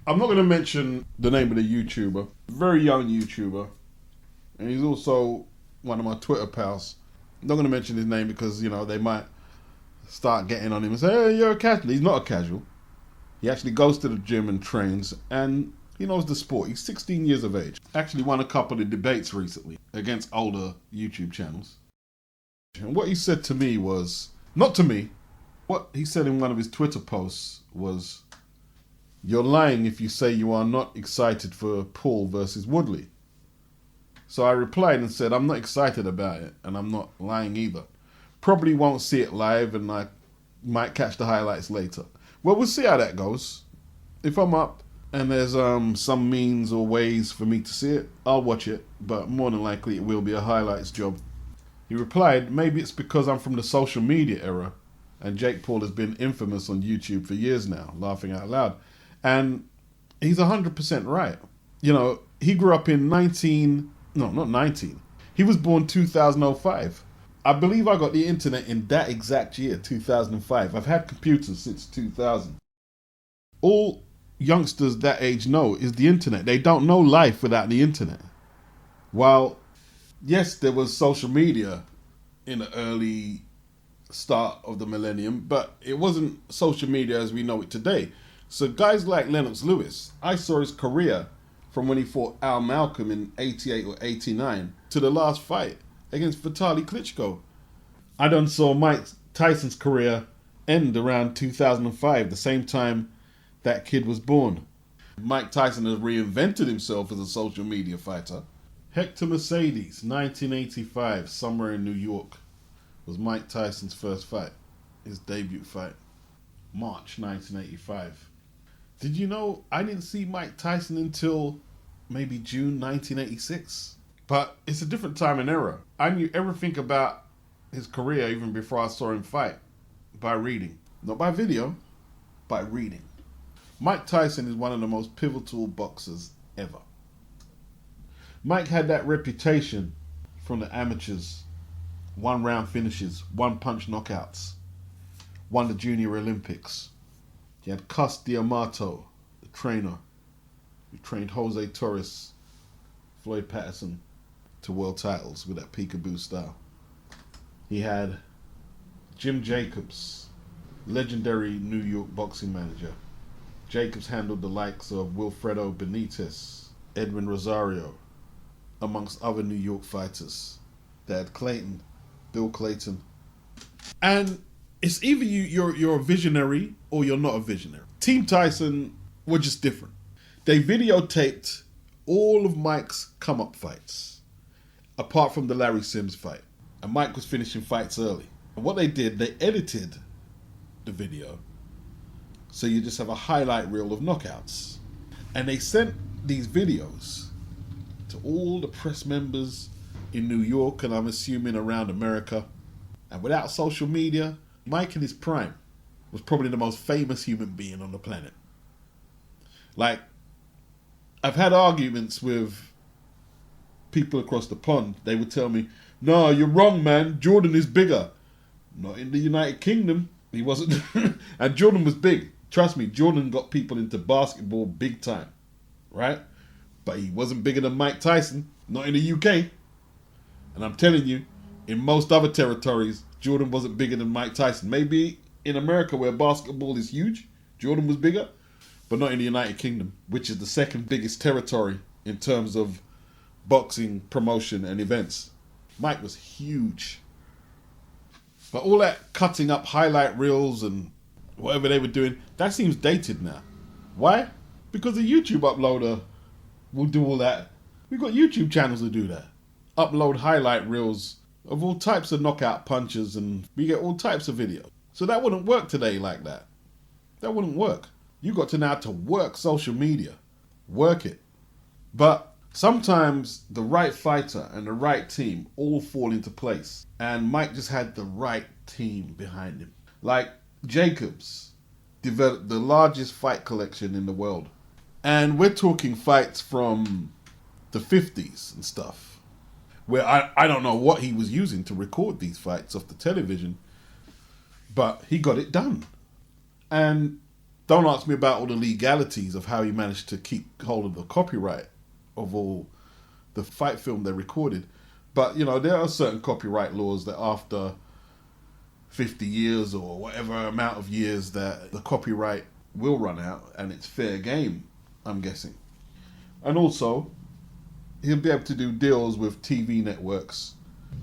I'm not going to mention the name of the YouTuber. Very young YouTuber. And he's also one of my Twitter pals. I'm not going to mention his name because, you know, they might start getting on him and say, hey, you're a casual. He's not a casual. He actually goes to the gym and trains, and he knows the sport. He's 16 years of age. Actually won a couple of debates recently against older YouTube channels. And what he said to me was, not to me, what he said in one of his Twitter posts was, you're lying if you say you are not excited for Paul versus Woodley. So I replied and said, I'm not excited about it, and I'm not lying either. Probably won't see it live, and I might catch the highlights later. Well, we'll see how that goes. If I'm up and there's some means or ways for me to see it, I'll watch it, but more than likely it will be a highlights job. He replied, maybe it's because I'm from the social media era, and Jake Paul has been infamous on YouTube for years now, laughing out loud. And he's 100% right. You know, he grew up in he was born 2005. I believe I got the internet in that exact year, 2005. I've had computers since 2000. All youngsters that age know is the internet. They don't know life without the internet. While, yes, there was social media in the early start of the millennium, but it wasn't social media as we know it today. So guys like Lennox Lewis, I saw his career from when he fought Amercan in 88 or 89 to the last fight against Vitaly Klitschko. I done saw Mike Tyson's career end around 2005, the same time that kid was born. Mike Tyson has reinvented himself as a social media fighter. Hector Mercedes, 1985, somewhere in New York, was Mike Tyson's first fight, his debut fight, March 1985. Did you know I didn't see Mike Tyson until maybe June 1986? But it's a different time and era. I knew everything about his career even before I saw him fight, by reading. Not by video, by reading. Mike Tyson is one of the most pivotal boxers ever. Mike had that reputation from the amateurs, one-round finishes, one-punch knockouts, won the Junior Olympics. He had Cus D'Amato, the trainer, who trained Jose Torres, Floyd Patterson, to world titles with that peekaboo style. He had Jim Jacobs, legendary New York boxing manager. Jacobs handled the likes of Wilfredo Benitez, Edwin Rosario, amongst other New York fighters. They had Clayton, Bill Clayton. And it's either you're a visionary or you're not a visionary. Team Tyson were just different. They videotaped all of Mike's come-up fights, apart from the Larry Sims fight. And Mike was finishing fights early. And what they did, they edited the video so you just have a highlight reel of knockouts. And they sent these videos to all the press members in New York, and I'm assuming around America. And without social media, Mike in his prime was probably the most famous human being on the planet. Like, I've had arguments with people across the pond. They would tell me, no, you're wrong, man. Jordan is bigger. Not in the United Kingdom. He wasn't. And Jordan was big. Trust me, Jordan got people into basketball big time. Right? But he wasn't bigger than Mike Tyson. Not in the UK. And I'm telling you, in most other territories, Jordan wasn't bigger than Mike Tyson. Maybe in America, where basketball is huge, Jordan was bigger. But not in the United Kingdom, which is the second biggest territory in terms of boxing, promotion, and events. Mike was huge. But all that cutting up highlight reels and whatever they were doing, that seems dated now. Why? Because the YouTube uploader will do all that. We've got YouTube channels that do that. Upload highlight reels of all types of knockout punches, and we get all types of videos. So that wouldn't work today like that. That wouldn't work. You got to now to work social media. Work it. But sometimes the right fighter and the right team all fall into place. And Mike just had the right team behind him. Like Jacobs developed the largest fight collection in the world. And we're talking fights from the 50s and stuff, where I don't know what he was using to record these fights off the television, but he got it done. And Don't ask me about all the legalities of how he managed to keep hold of the copyright of all the fight film they recorded. But, you know, there are certain copyright laws that after 50 years or whatever amount of years that the copyright will run out, and it's fair game, I'm guessing. And also, he'll be able to do deals with TV networks.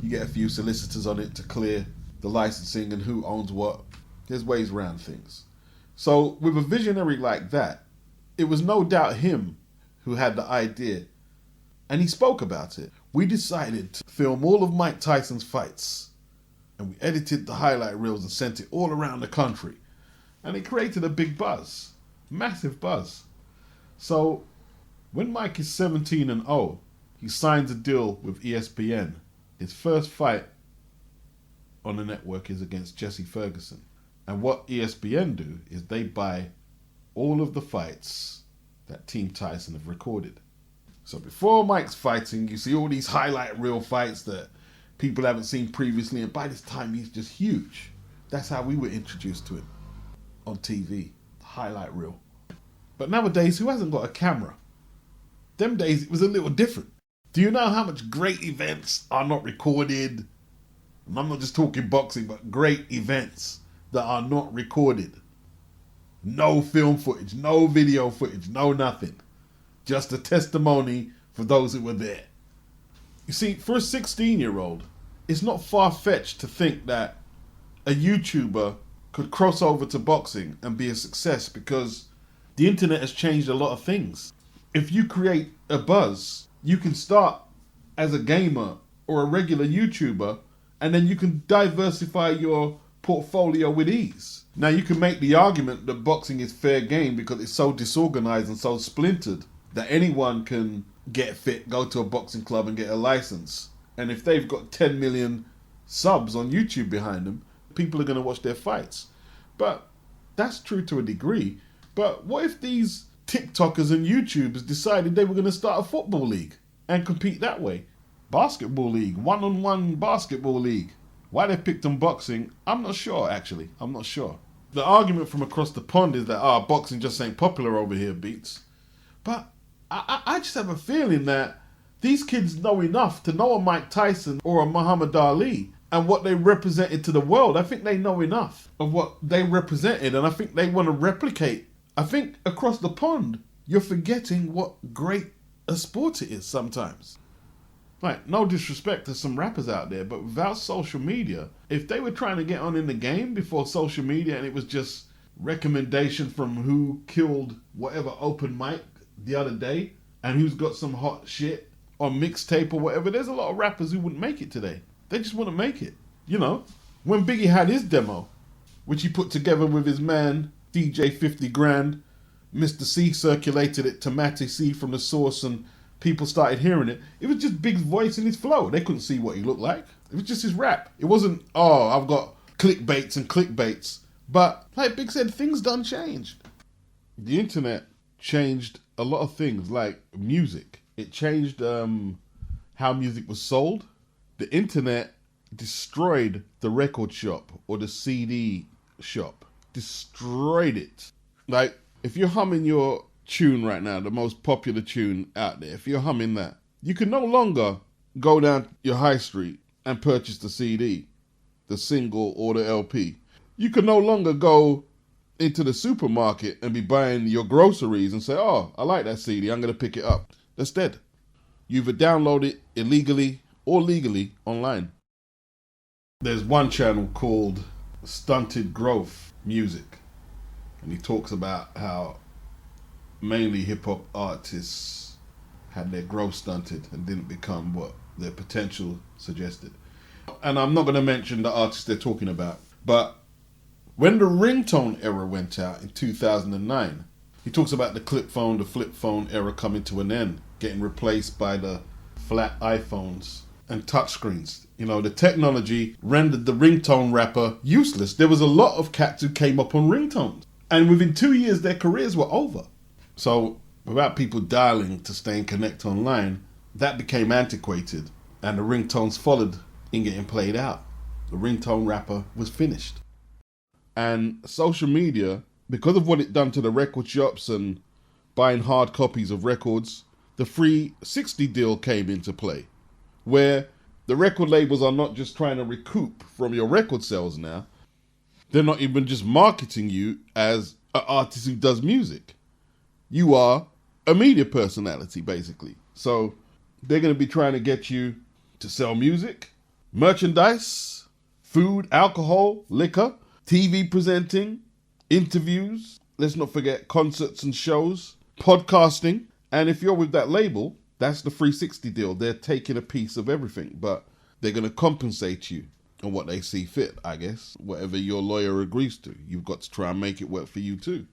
You get a few solicitors on it to clear the licensing and who owns what. There's ways around things. So with a visionary like that, it was no doubt him who had the idea, and he spoke about it. We decided to film all of Mike Tyson's fights, and we edited the highlight reels and sent it all around the country, and it created a big buzz, massive buzz. So when Mike is 17-0, he signs a deal with ESPN. His first fight on the network is against Jesse Ferguson. And what ESPN do is they buy all of the fights that Team Tyson have recorded. So before Mike's fighting, you see all these highlight reel fights that people haven't seen previously, and by this time he's just huge. That's how we were introduced to him on TV, highlight reel. But nowadays, who hasn't got a camera? Them days, it was a little different. Do you know how much great events are not recorded? And I'm not just talking boxing, but great events that are not recorded. No film footage, no video footage, no nothing. Just a testimony for those who were there. You see, for a 16-year-old, it's not far-fetched to think that a YouTuber could cross over to boxing and be a success, because the internet has changed a lot of things. If you create a buzz, you can start as a gamer or a regular YouTuber, and then you can diversify your portfolio with ease. Now, you can make the argument that boxing is fair game because it's so disorganized and so splintered that anyone can get fit, go to a boxing club and get a license. And if they've got 10 million subs on YouTube behind them, people are going to watch their fights. But that's true to a degree. But what if these TikTokers and YouTubers decided they were going to start a football league and compete that way? Basketball league, one-on-one basketball league. Why they picked on boxing, I'm not sure, actually. I'm not sure. The argument from across the pond is that, boxing just ain't popular over here, Beats. But I just have a feeling that these kids know enough to know a Mike Tyson or a Muhammad Ali and what they represented to the world. I think they know enough of what they represented, and I think they want to replicate. I think across the pond, you're forgetting what great a sport it is sometimes. Like, no disrespect to some rappers out there, but without social media, if they were trying to get on in the game before social media and it was just recommendation from who killed whatever open mic the other day and who's got some hot shit on mixtape or whatever, there's a lot of rappers who wouldn't make it today. They just wouldn't make it. You know, when Biggie had his demo, which he put together with his man, DJ 50 Grand, Mr. C circulated it to Matty C from the source, and people started hearing it. It was just Big's voice and his flow. They couldn't see what he looked like. It was just his rap. It wasn't, I've got clickbaits and clickbaits. But like Big said, things done changed. The internet changed a lot of things, like music. It changed how music was sold. The internet destroyed the record shop or the CD shop. Destroyed it. Like, if you're humming your tune right now, the most popular tune out there, if you're humming that, you can no longer go down your high street and purchase the CD, the single or the LP. You can no longer go into the supermarket and be buying your groceries and say, I like that CD, I'm going to pick it up. That's dead. You either download it illegally or legally online. There's one channel called Stunted Growth Music, and he talks about how mainly hip-hop artists had their growth stunted and didn't become what their potential suggested. And I'm not going to mention the artists they're talking about, but when the ringtone era went out in 2009, he talks about the flip phone era coming to an end, getting replaced by the flat iPhones and touchscreens. You know, the technology rendered the ringtone rapper useless. There was a lot of cats who came up on ringtones, and within 2 years their careers were over. So without people dialing to stay and connect online, that became antiquated, and the ringtones followed in getting played out. The ringtone rapper was finished. And social media because of what it done to the record shops and buying hard copies of records, the free 60 deal came into play, where the record labels are not just trying to recoup from your record sales now. They're not even just marketing you as an artist who does music. You are a media personality, basically. So they're going to be trying to get you to sell music, merchandise, food, alcohol, liquor, TV presenting, interviews. Let's not forget concerts and shows, podcasting. And if you're with that label, that's the 360 deal. They're taking a piece of everything, but they're going to compensate you on what they see fit, I guess. Whatever your lawyer agrees to, you've got to try and make it work for you too.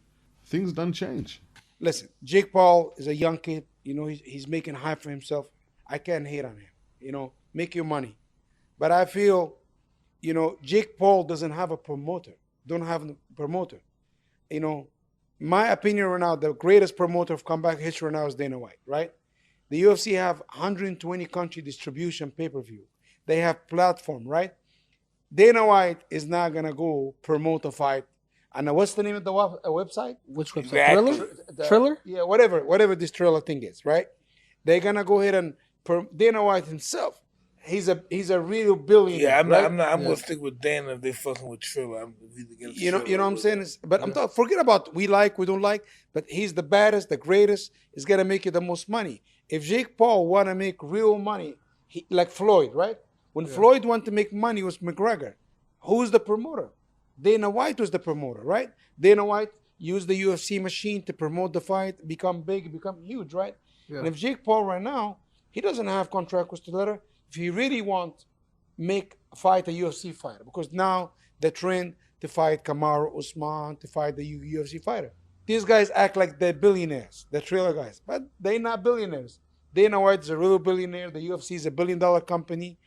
Things done change. Listen, Jake Paul is a young kid. He's making hype for himself. I can't hate on him. Make your money. But I feel, Jake Paul doesn't have a promoter. Don't have a promoter. My opinion right now, the greatest promoter of comeback history right now is Dana White, right? The UFC have 120 country distribution pay-per-view. They have platform, right? Dana White is not going to go promote a fight. And what's the name of the website? Which website? Exactly. Triller? Yeah, whatever this Triller thing is, right? They're going to go ahead and Dana White himself, he's a real billionaire. Yeah, I'm right? gonna stick with Dana if they fucking with Triller. You know what I'm saying? Forget about we don't like, but he's the baddest, the greatest. Is gonna make you the most money. If Jake Paul wanna make real money, like Floyd, right? When Floyd wanted to make money, it was McGregor. Who's the promoter? Dana White was the promoter, right? Dana White used the UFC machine to promote the fight, become big, become huge, right? Yeah. And if Jake Paul right now, he doesn't have contract with the letter. If he really wants, fight a UFC fighter, because now the trend to fight Kamaru Usman, to fight the UFC fighter. These guys act like they're billionaires, the Triller guys, but they're not billionaires. Dana White is a real billionaire. The UFC is $1 billion company.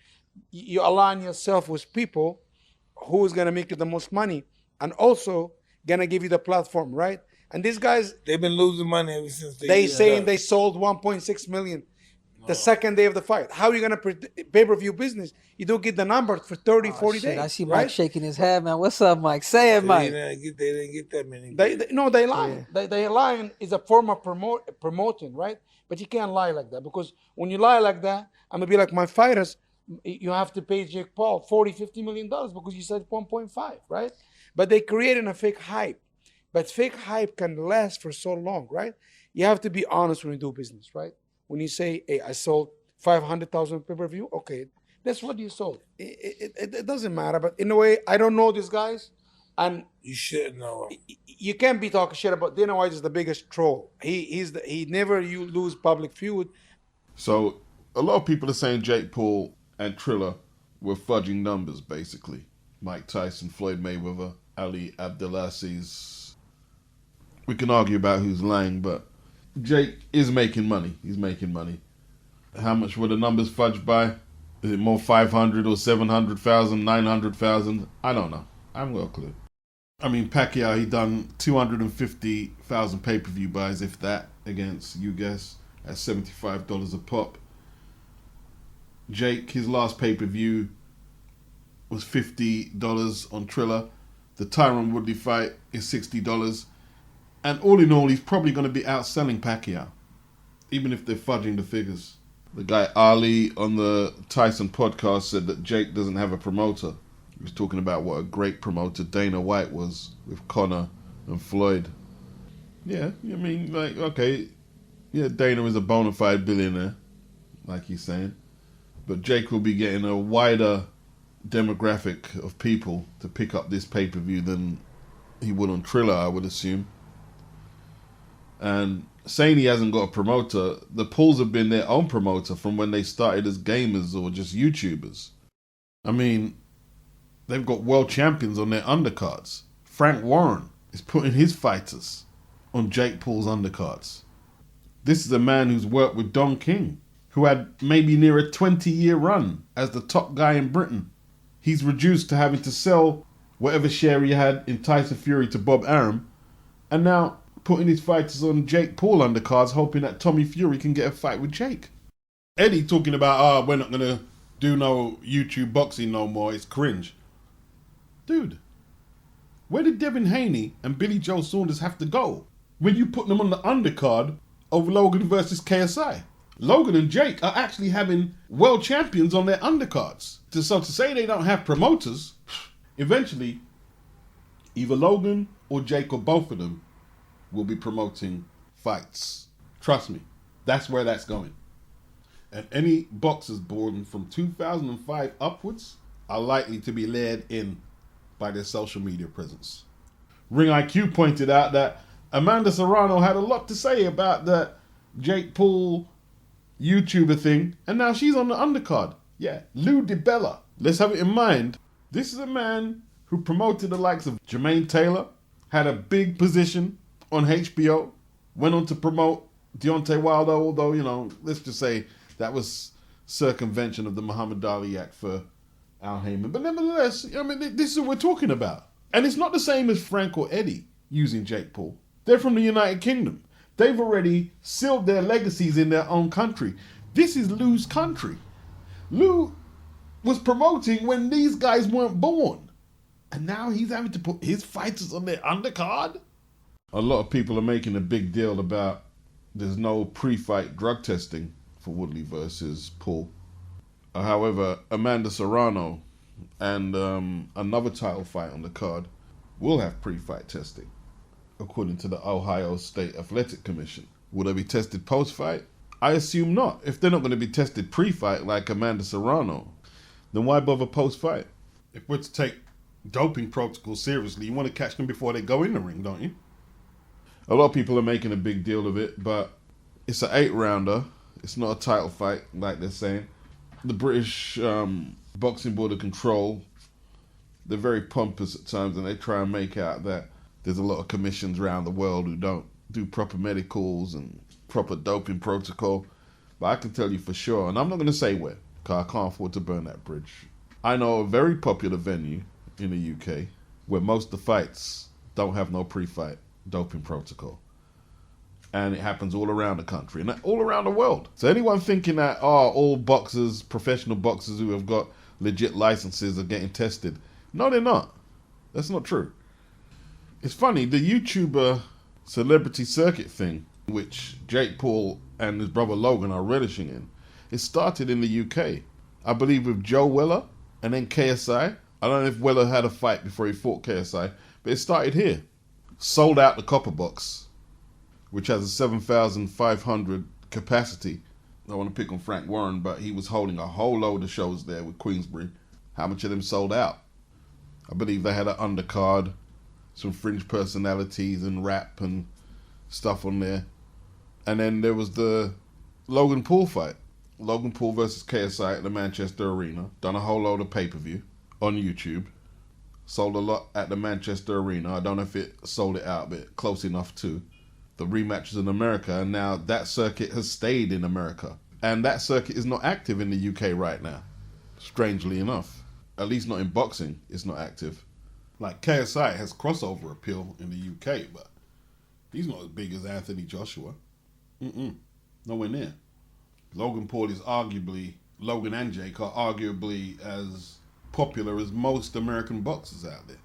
You align yourself with people who is going to make you the most money and also going to give you the platform, right? And these guys, they've been losing money ever since they saying they sold 1.6 million the second day of the fight. How are you going to pay-per-view business? You don't get the number for 30, 40 days. I see Mike shaking his head, man. What's up, Mike? Say it, Mike. They didn't get that many. They lying. Yeah. They lying is a form of promoting, right? But you can't lie like that, because when you lie like that, I'm going to be like my fighters, you have to pay Jake Paul $40-50 million because you said 1.5, right? But they created a fake hype. But fake hype can last for so long, right? You have to be honest when you do business, right? When you say, hey, I sold 500,000 pay-per-view, okay, that's what you sold. It doesn't matter. But in a way, I don't know these guys. And you should know him. You can't be talking shit about Dana White is the biggest troll. He never lose public feud. So a lot of people are saying Jake Paul and Triller were fudging numbers, basically. Mike Tyson, Floyd Mayweather, Ali Abdelaziz. We can argue about who's lying, but Jake is making money. He's making money. How much were the numbers fudged by? Is it more 500 or 700,000, 900,000? I don't know. I haven't got a clue. I mean, Pacquiao, he done 250,000 pay-per-view buys, if that, against, you guess, at $75 a pop. Jake, his last pay-per-view was $50 on Triller. The Tyrone Woodley fight is $60. And all in all, he's probably going to be outselling Pacquiao, even if they're fudging the figures. The guy Ali on the Tyson podcast said that Jake doesn't have a promoter. He was talking about what a great promoter Dana White was with Conor and Floyd. Yeah, I mean, like, okay, yeah, Dana is a bona fide billionaire, like he's saying. But Jake will be getting a wider demographic of people to pick up this pay-per-view than he would on Triller, I would assume. And saying he hasn't got a promoter, the Pauls have been their own promoter from when they started as gamers or just YouTubers. I mean, they've got world champions on their undercards. Frank Warren is putting his fighters on Jake Paul's undercards. This is a man who's worked with Don King, who had maybe near a 20-year run as the top guy in Britain. He's reduced to having to sell whatever share he had in Tyson Fury to Bob Arum, and now putting his fighters on Jake Paul undercards, hoping that Tommy Fury can get a fight with Jake. Eddie talking about, we're not going to do no YouTube boxing no more, it's cringe. Dude, Where did Devin Haney and Billy Joe Saunders have to go when you put them on the undercard of Logan versus KSI? Logan and Jake are actually having world champions on their undercards. So to say they don't have promoters, eventually, either Logan or Jake or both of them will be promoting fights. Trust me, that's where that's going. And any boxers born from 2005 upwards are likely to be led in by their social media presence. Ring IQ pointed out that Amanda Serrano had a lot to say about the Jake Paul YouTuber thing, and now she's on the undercard. Yeah, Lou DiBella. Let's have it in mind, this is a man who promoted the likes of Jermaine Taylor, had a big position on HBO, went on to promote Deontay Wilder, although, let's just say that was circumvention of the Muhammad Ali Act for Al Heyman. But nevertheless, this is what we're talking about. And it's not the same as Frank or Eddie using Jake Paul. They're from the United Kingdom. They've already sealed their legacies in their own country. This is Lou's country. Lou was promoting when these guys weren't born. And now he's having to put his fighters on their undercard? A lot of people are making a big deal about there's no pre-fight drug testing for Woodley versus Paul. However, Amanda Serrano and another title fight on the card will have pre-fight testing, according to the Ohio State Athletic Commission. Will they be tested post-fight? I assume not. If they're not going to be tested pre-fight like Amanda Serrano, then why bother post-fight? If we're to take doping protocols seriously, you want to catch them before they go in the ring, don't you? A lot of people are making a big deal of it, but it's an 8-rounder. It's not a title fight, like they're saying. The British Boxing Board of Control, they're very pompous at times, and they try and make out that there's a lot of commissions around the world who don't do proper medicals and proper doping protocol. But I can tell you for sure, and I'm not going to say where, because I can't afford to burn that bridge. I know a very popular venue in the UK where most of the fights don't have no pre-fight doping protocol. And it happens all around the country and all around the world. So anyone thinking that, all boxers, professional boxers who have got legit licenses are getting tested. No, they're not. That's not true. It's funny, the YouTuber celebrity circuit thing, which Jake Paul and his brother Logan are relishing in, it started in the UK. I believe with Joe Weller and then KSI. I don't know if Weller had a fight before he fought KSI, but it started here. Sold out the Copper Box, which has a 7,500 capacity. I want to pick on Frank Warren, but he was holding a whole load of shows there with Queensbury. How much of them sold out? I believe they had an undercard, some fringe personalities and rap and stuff on there. And then there was the Logan Paul fight. Logan Paul versus KSI at the Manchester Arena. Done a whole load of pay-per-view on YouTube. Sold a lot at the Manchester Arena. I don't know if it sold it out, but close enough to. The rematches in America, and now that circuit has stayed in America. And that circuit is not active in the UK right now, strangely enough. At least not in boxing, it's not active. Like KSI has crossover appeal in the UK, but he's not as big as Anthony Joshua. Nowhere near. Logan and Jake are arguably as popular as most American boxers out there.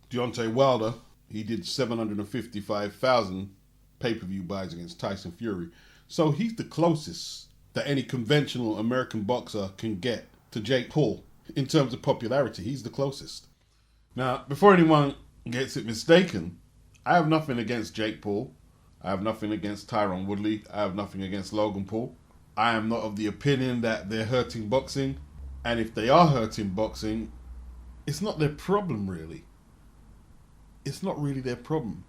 Deontay Wilder, he did 755,000 pay-per-view buys against Tyson Fury. So he's the closest that any conventional American boxer can get to Jake Paul. In terms of popularity, he's the closest. Now, before anyone gets it mistaken, I have nothing against Jake Paul. I have nothing against Tyrone Woodley. I have nothing against Logan Paul. I am not of the opinion that they're hurting boxing. And if they are hurting boxing, it's not their problem, really. It's not really their problem.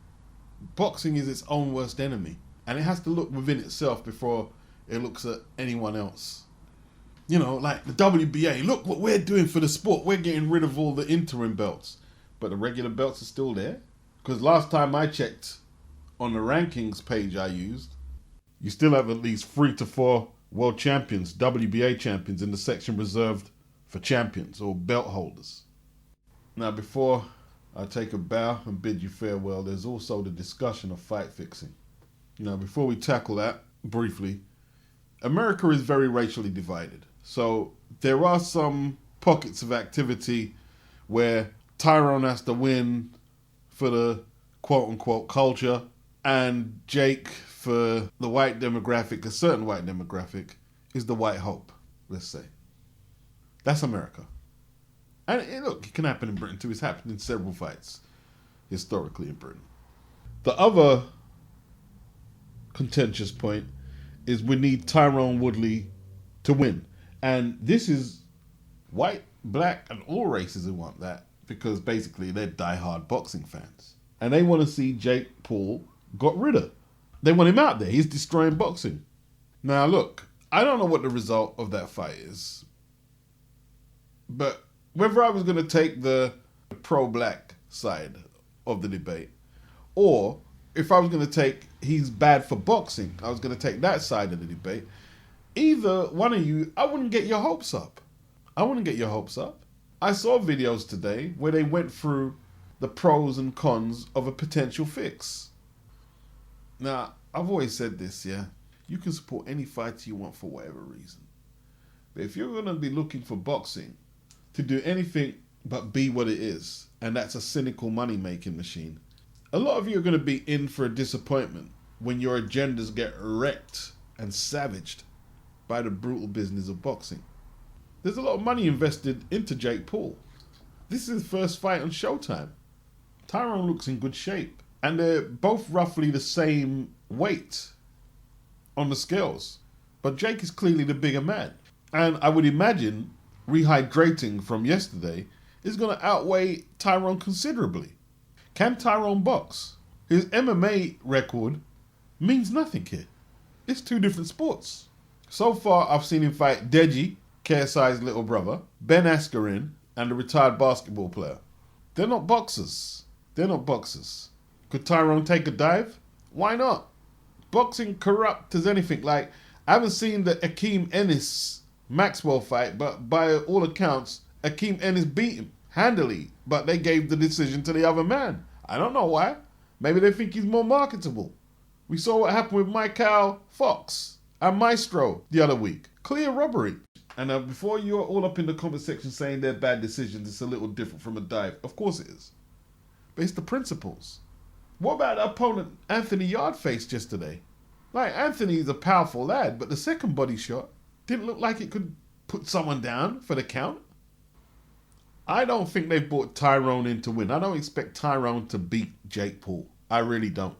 Boxing is its own worst enemy. And it has to look within itself before it looks at anyone else. You know, like the WBA, look what we're doing for the sport. We're getting rid of all the interim belts. But the regular belts are still there. Because last time I checked on the rankings page I used, you still have at least 3 to 4 world champions, WBA champions, in the section reserved for champions or belt holders. Now, before I take a bow and bid you farewell, there's also the discussion of fight fixing. Now, before we tackle that briefly, America is very racially divided. So there are some pockets of activity where Tyrone has to win for the quote-unquote culture, and Jake for the white demographic, a certain white demographic, is the white hope, let's say. That's America. And look, it can happen in Britain too. It's happened in several fights historically in Britain. The other contentious point is we need Tyrone Woodley to win. And this is white, black, and all races who want that, because basically they're diehard boxing fans. And they want to see Jake Paul got rid of. They want him out there. He's destroying boxing. Now look, I don't know what the result of that fight is. But whether I was going to take the pro-black side of the debate, or if I was going to take he's bad for boxing, I was going to take that side of the debate, either one of you, I wouldn't get your hopes up. I wouldn't get your hopes up. I saw videos today where they went through the pros and cons of a potential fix. Now, I've always said this, yeah? You can support any fighter you want for whatever reason. But if you're going to be looking for boxing to do anything but be what it is, and that's a cynical money-making machine, a lot of you are going to be in for a disappointment when your agendas get wrecked and savaged by the brutal business of boxing. There's a lot of money invested into Jake Paul. This is his first fight on Showtime. Tyrone looks in good shape, and they're both roughly the same weight on the scales. But Jake is clearly the bigger man. And I would imagine rehydrating from yesterday is going to outweigh Tyrone considerably. Can Tyrone box? His MMA record means nothing here. It's two different sports. So far, I've seen him fight Deji, KSI's little brother, Ben Askren, and a retired basketball player. They're not boxers. They're not boxers. Could Tyrone take a dive? Why not? Boxing corrupt as anything. Like, I haven't seen the Akeem Ennis Maxwell fight, but by all accounts, Akeem Ennis beat him handily, but they gave the decision to the other man. I don't know why. Maybe they think he's more marketable. We saw what happened with Michael Fox and Maestro the other week. Clear robbery. And before you're all up in the comment section saying they're bad decisions, it's a little different from a dive. Of course it is. But it's the principles. What about the opponent Anthony Yard faced yesterday? Like, Anthony's a powerful lad, but the second body shot didn't look like it could put someone down for the count. I don't think they've brought Tyrone in to win. I don't expect Tyrone to beat Jake Paul. I really don't.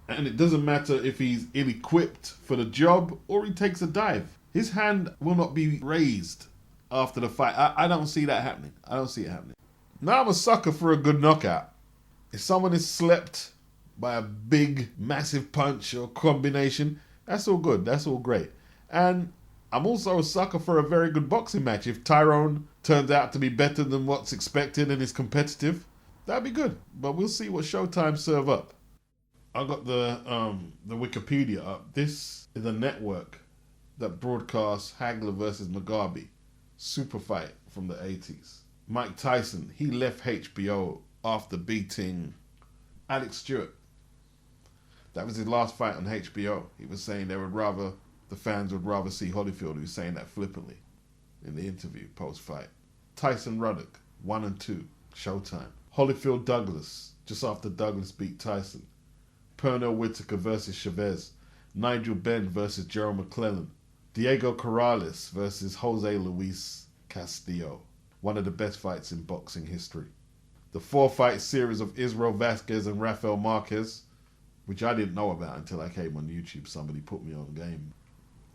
And it doesn't matter if he's ill-equipped for the job or he takes a dive. His hand will not be raised after the fight. I don't see that happening. I don't see it happening. Now I'm a sucker for a good knockout. If someone is slept by a big, massive punch or combination, that's all good. That's all great. And I'm also a sucker for a very good boxing match. If Tyrone turns out to be better than what's expected and is competitive, that'd be good. But we'll see what Showtime serve up. I got the Wikipedia up. This is a network that broadcasts Hagler versus Mugabe, super fight from the 80s. Mike Tyson, he left HBO after beating Alex Stewart. That was his last fight on HBO. He was saying the fans would rather see Holyfield. He was saying that flippantly in the interview post-fight. Tyson Ruddock, 1 and 2, Showtime. Holyfield Douglas, just after Douglas beat Tyson. Pernell Whitaker versus Chavez. Nigel Benn versus Gerald McClellan. Diego Corrales versus Jose Luis Castillo. One of the best fights in boxing history. The 4-fight series of Israel Vasquez and Rafael Marquez, which I didn't know about until I came on YouTube. Somebody put me on game.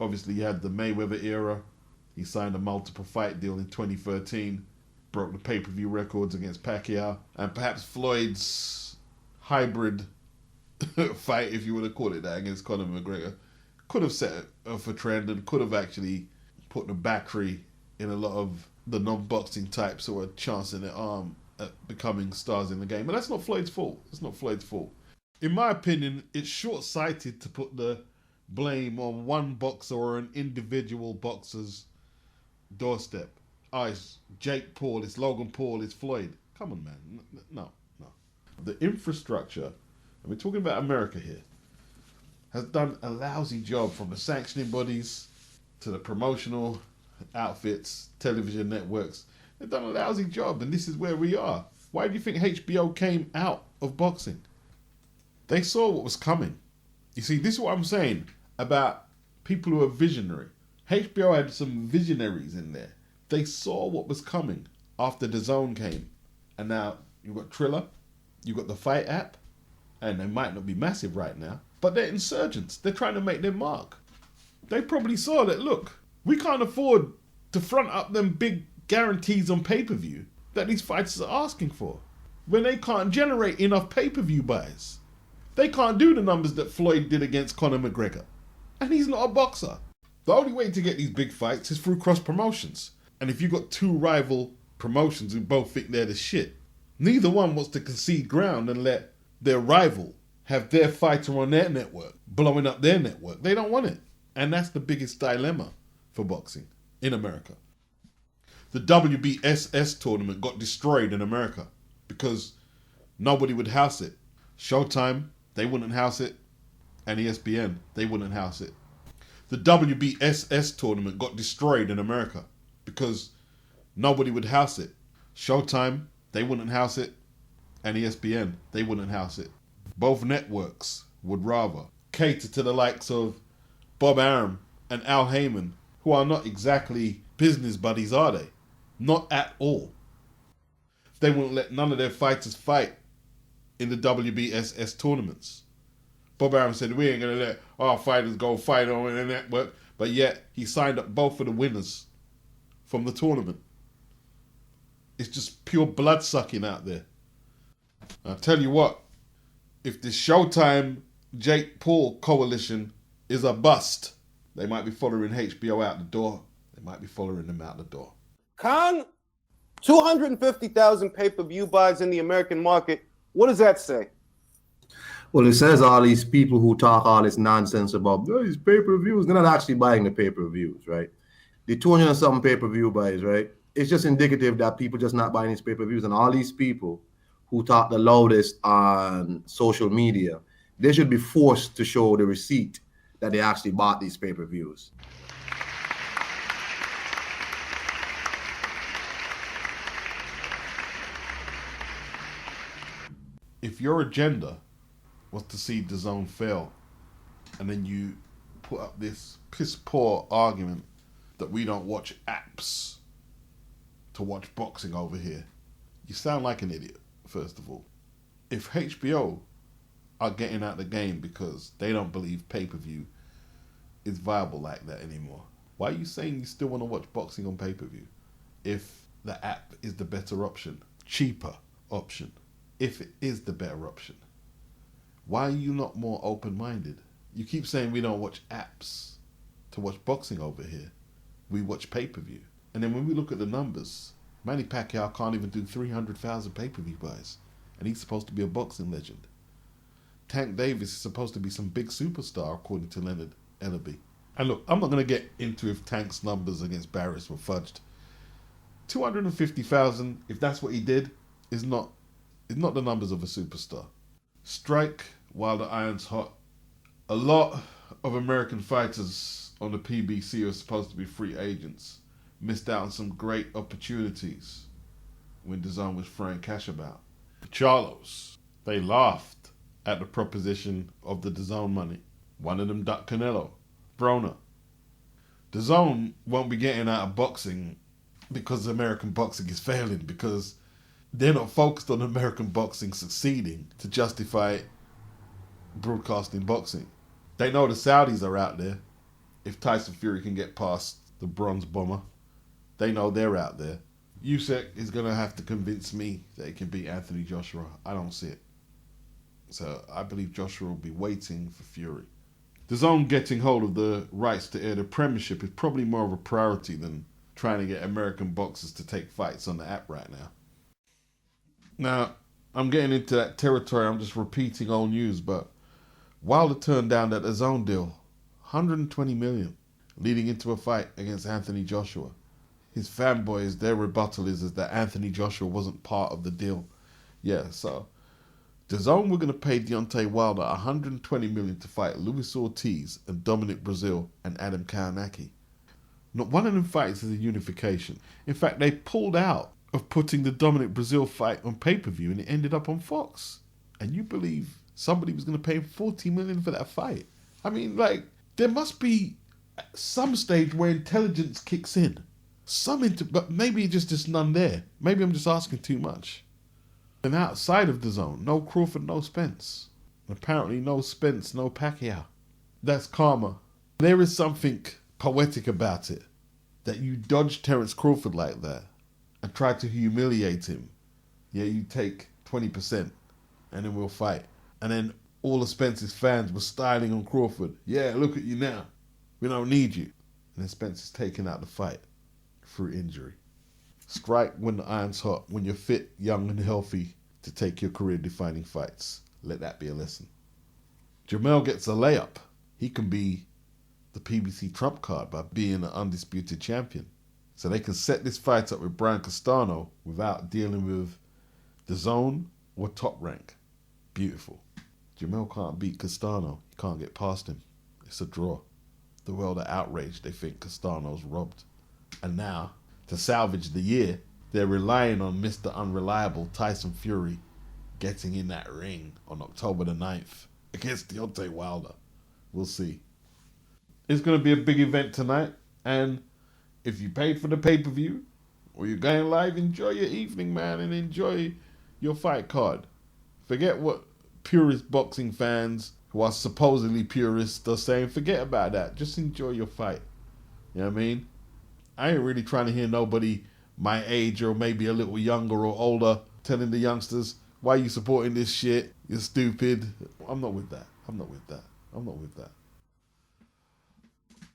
Obviously, you had the Mayweather era. He signed a multiple fight deal in 2013. Broke the pay-per-view records against Pacquiao. And perhaps Floyd's hybrid fight, if you want to call it that, against Conor McGregor, could have set off a trend and could have actually put the battery in a lot of the non-boxing types who are chancing their arm at becoming stars in the game. But that's not Floyd's fault. It's not Floyd's fault. In my opinion, it's short-sighted to put the blame on one boxer or an individual boxer's doorstep. Oh, it's Jake Paul, it's Logan Paul, it's Floyd. Come on, man. No. The infrastructure, and we're talking about America here, has done a lousy job, from the sanctioning bodies to the promotional outfits, television networks. They've done a lousy job, and this is where we are. Why do you think HBO came out of boxing. They saw what was coming. You see, this is what I'm saying about people who are visionary. HBO had some visionaries in there. They saw what was coming after the Zone came. And now you've got Triller, you've got the Fight app, and they might not be massive right now, but they're insurgents. They're trying to make their mark. They probably saw that, look, we can't afford to front up them big guarantees on pay-per-view that these fighters are asking for when they can't generate enough pay-per-view buys. They can't do the numbers that Floyd did against Conor McGregor. And he's not a boxer. The only way to get these big fights is through cross promotions. And if you've got two rival promotions who both think they're the shit, neither one wants to concede ground and let their rival have their fighter on their network, blowing up their network. They don't want it. And that's the biggest dilemma for boxing in America. The WBSS tournament got destroyed in America because nobody would house it. Showtime, they wouldn't house it. And ESPN, they wouldn't house it. The WBSS tournament got destroyed in America because nobody would house it. Showtime, they wouldn't house it. And ESPN, they wouldn't house it. Both networks would rather cater to the likes of Bob Arum and Al Heyman, who are not exactly business buddies, are they? Not at all. They wouldn't let none of their fighters fight in the WBSS tournaments. Bob Arum said, we ain't going to let our fighters go fight on the network, but yet he signed up both of the winners from the tournament. It's just pure blood-sucking out there. I'll tell you what, if the Showtime Jake Paul coalition is a bust, they might be following HBO out the door. They might be following them out the door. Khan, 250,000 pay-per-view buys in the American market. What does that say? Well, it says all these people who talk all this nonsense about these pay-per-views, they're not actually buying the pay-per-views, right? The 200 and something pay-per-view buys, right? It's just indicative that people just not buying these pay-per-views. And all these people who talk the loudest on social media, they should be forced to show the receipt that they actually bought these pay-per-views. If your agenda was to see the Zone fail, and then you put up this piss poor argument that we don't watch apps to watch boxing over here, you sound like an idiot, first of all. If HBO are getting out the game because they don't believe pay-per-view is viable like that anymore, why are you saying you still want to watch boxing on pay-per-view if the app is the better option, cheaper option? If it is the better option, why are you not more open-minded? You keep saying we don't watch apps to watch boxing over here. We watch pay-per-view. And then when we look at the numbers, Manny Pacquiao can't even do 300,000 pay-per-view buys. And he's supposed to be a boxing legend. Tank Davis is supposed to be some big superstar, according to Leonard Ellerby. And look, I'm not going to get into if Tank's numbers against Barris were fudged. 250,000, if that's what he did, is not the numbers of a superstar. Strike while the iron's hot. A lot of American fighters on the PBC are supposed to be free agents. Missed out on some great opportunities when DAZN was throwing cash about. Charlos, they laughed at the proposition of the DAZN money. One of them ducked Canelo. Broner. DAZN won't be getting out of boxing because American boxing is failing, because they're not focused on American boxing succeeding to justify broadcasting boxing. They know the Saudis are out there. If Tyson Fury can get past the bronze bomber, they know they're out there. Usyk is going to have to convince me that he can beat Anthony Joshua. I don't see it. So I believe Joshua will be waiting for Fury. DAZN getting hold of the rights to air the Premiership is probably more of a priority than trying to get American boxers to take fights on the app right now. Now, I'm getting into that territory. I'm just repeating old news, but Wilder turned down that DAZN deal, $120 million, leading into a fight against Anthony Joshua. His fanboys, their rebuttal is that Anthony Joshua wasn't part of the deal. Yeah, so DAZN were going to pay Deontay Wilder $120 million to fight Luis Ortiz and Dominic Breazeale and Adam Kownacki. Not one of them fights is a unification. In fact, they pulled out of putting the Dominic Breazeale fight on pay-per-view and it ended up on Fox. And you believe somebody was going to pay him $40 million for that fight? I mean, like, there must be some stage where intelligence kicks in. But maybe just none there. Maybe I'm just asking too much. And outside of the zone, no Crawford, no Spence. Apparently no Spence, no Pacquiao. That's karma. There is something poetic about it. That you dodge Terence Crawford like that and try to humiliate him. Yeah, you take 20% and then we'll fight. And then all of Spence's fans were styling on Crawford. Yeah, look at you now. We don't need you. And then Spence is taking out the fight through injury. Strike when the iron's hot, when you're fit, young and healthy to take your career-defining fights. Let that be a lesson. Jamel gets a layup. He can be the PBC trump card by being an undisputed champion. So they can set this fight up with Brian Castano without dealing with the zone or Top Rank. Beautiful. Jamel can't beat Castano. He can't get past him. It's a draw. The world are outraged. They think Castano's robbed. And now, to salvage the year, they're relying on Mr. Unreliable Tyson Fury getting in that ring on October the 9th against Deontay Wilder. We'll see. It's going to be a big event tonight, and if you paid for the pay-per-view or you're going live, enjoy your evening, man, and enjoy your fight card. Forget what purist boxing fans who are supposedly purists are saying. Forget about that. Just enjoy your fight. You know what I mean? I ain't really trying to hear nobody my age or maybe a little younger or older telling the youngsters, why are you supporting this shit? You're stupid. I'm not with that. I'm not with that.